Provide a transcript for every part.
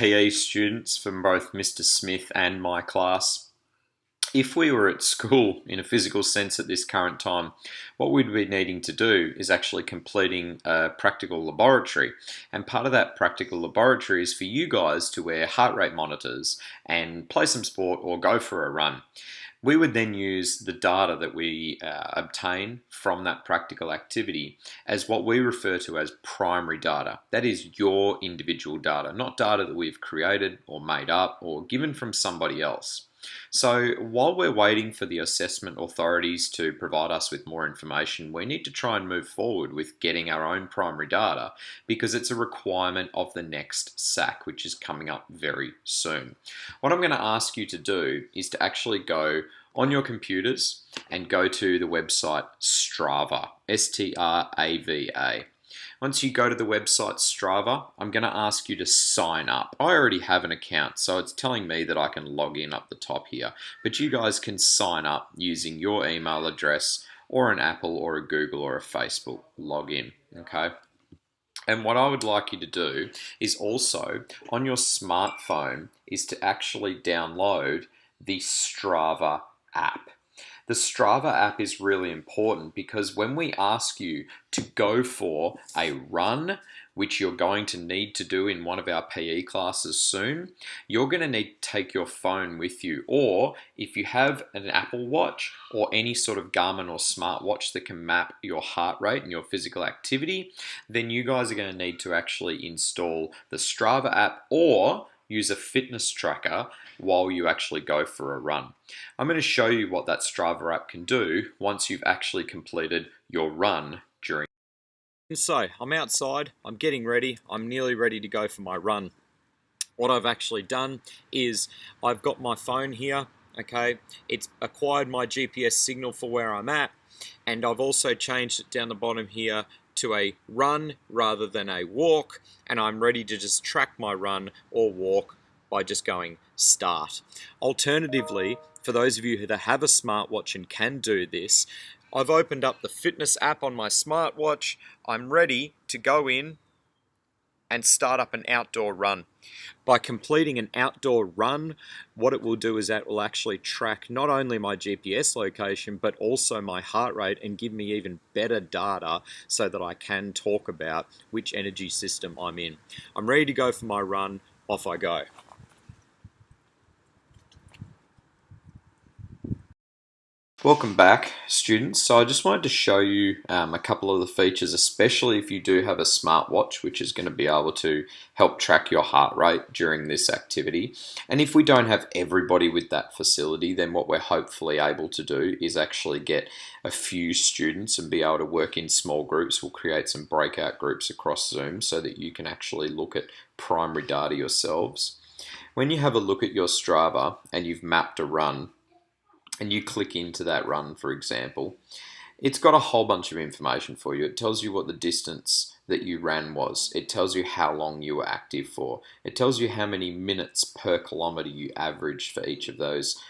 PE students from both Mr. Smith and my class. If we were at school in a physical sense at this current time, what we'd be needing to do is actually completing a practical laboratory. And part of that practical laboratory is for you guys to wear heart rate monitors and play some sport or go for a run. We would then use the data that we obtain from that practical activity as what we refer to as primary data. That is your individual data, not data that we've created or made up or given from somebody else. So while we're waiting for the assessment authorities to provide us with more information, we need to try and move forward with getting our own primary data because it's a requirement of the next SAC, which is coming up very soon. What I'm going to ask you to do is to actually go on your computers and go to the website Strava, Strava. Once you go to the website Strava, I'm going to ask you to sign up. I already have an account, so it's telling me that I can log in up the top here. But you guys can sign up using your email address or an Apple or a Google or a Facebook login, okay? And what I would like you to do is also, on your smartphone, is to actually download the Strava app. The Strava app is really important because when we ask you to go for a run, which you're going to need to do in one of our PE classes soon, you're going to need to take your phone with you. Or if you have an Apple Watch or any sort of Garmin or smartwatch that can map your heart rate and your physical activity, then you guys are going to need to actually install the Strava app or use a fitness tracker while you actually go for a run. I'm going to show you what that Strava app can do once you've actually completed your run during. So I'm outside, I'm getting ready, I'm nearly ready to go for my run. What I've actually done is I've got my phone here, okay, it's acquired my GPS signal for where I'm at, and I've also changed it down the bottom here to a run rather than a walk, and I'm ready to just track my run or walk by just going start. Alternatively, for those of you that have a smartwatch and can do this, I've opened up the fitness app on my smartwatch. I'm ready to go in and start up an outdoor run. By completing an outdoor run, what it will do is that will actually track not only my GPS location, but also my heart rate and give me even better data so that I can talk about which energy system I'm in. I'm ready to go for my run. Off I go. Welcome back, students. So I just wanted to show you a couple of the features, especially if you do have a smartwatch, which is going to be able to help track your heart rate during this activity. And if we don't have everybody with that facility, then what we're hopefully able to do is actually get a few students and be able to work in small groups. We'll create some breakout groups across Zoom so that you can actually look at primary data yourselves. When you have a look at your Strava and you've mapped a run, and you click into that run, for example, it's got a whole bunch of information for you. It tells you what the distance that you ran was. It tells you how long you were active for. It tells you how many minutes per kilometre you averaged for each of those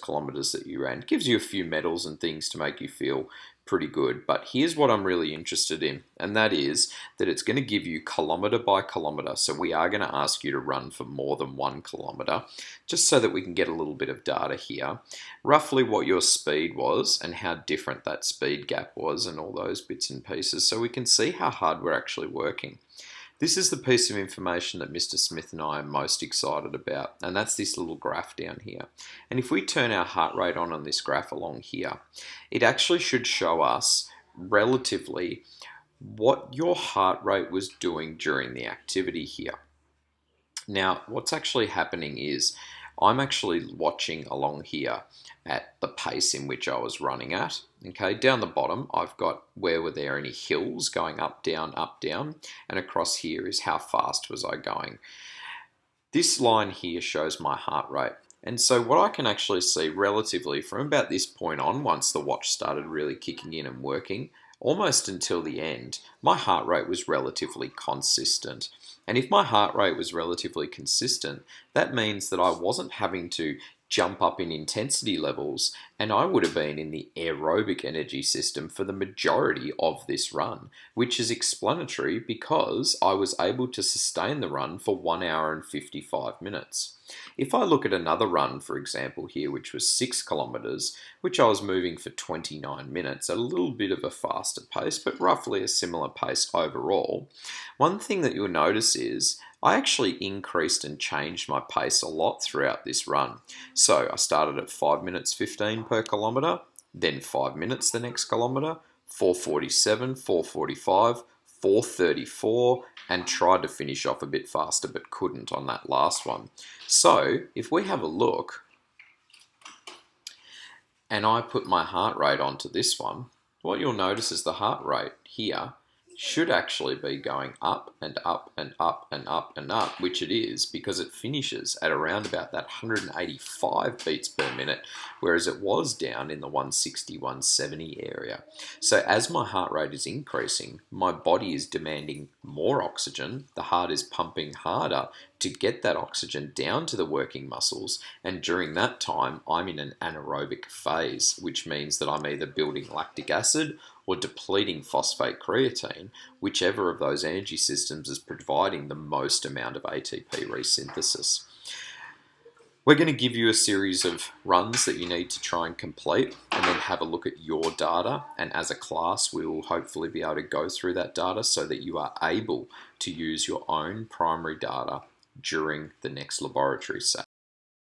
kilometres that you ran. It gives you a few medals and things to make you feel pretty good. But here's what I'm really interested in, and that is that it's going to give you kilometre by kilometre. So we are going to ask you to run for more than 1 kilometre, just so that we can get a little bit of data here. Roughly what your speed was and how different that speed gap was and all those bits and pieces, so we can see how hard we're actually working. This is the piece of information that Mr. Smith and I are most excited about, and that's this little graph down here. And if we turn our heart rate on this graph along here, it actually should show us relatively what your heart rate was doing during the activity here. Now, what's actually happening is I'm actually watching along here at the pace in which I was running at. Okay, down the bottom, I've got where were there any hills going up, down, and across here is how fast was I going. This line here shows my heart rate. And so what I can actually see relatively from about this point on, once the watch started really kicking in and working, almost until the end, my heart rate was relatively consistent. And if my heart rate was relatively consistent, that means that I wasn't having to jump up in intensity levels, and I would have been in the aerobic energy system for the majority of this run, which is explanatory because I was able to sustain the run for 1 hour and 55 minutes. If I look at another run, for example, here, which was 6 kilometers, which I was moving for 29 minutes at a little bit of a faster pace, but roughly a similar pace overall, one thing that you'll notice is I actually increased and changed my pace a lot throughout this run. So I started at 5 minutes 15 per kilometre, then 5 minutes the next kilometre, 4:47, 4:45, 4:34, and tried to finish off a bit faster but couldn't on that last one. So if we have a look and I put my heart rate onto this one, what you'll notice is the heart rate here should actually be going up and up and up and up and up, which it is because it finishes at around about that 185 beats per minute, whereas it was down in the 160, 170 area. So as my heart rate is increasing, my body is demanding more oxygen, the heart is pumping harder to get that oxygen down to the working muscles, and during that time I'm in an anaerobic phase, which means that I'm either building lactic acid or depleting phosphate creatine, whichever of those energy systems is providing the most amount of ATP resynthesis. We're going to give you a series of runs that you need to try and complete and then have a look at your data, and as a class we will hopefully be able to go through that data so that you are able to use your own primary data during the next laboratory session.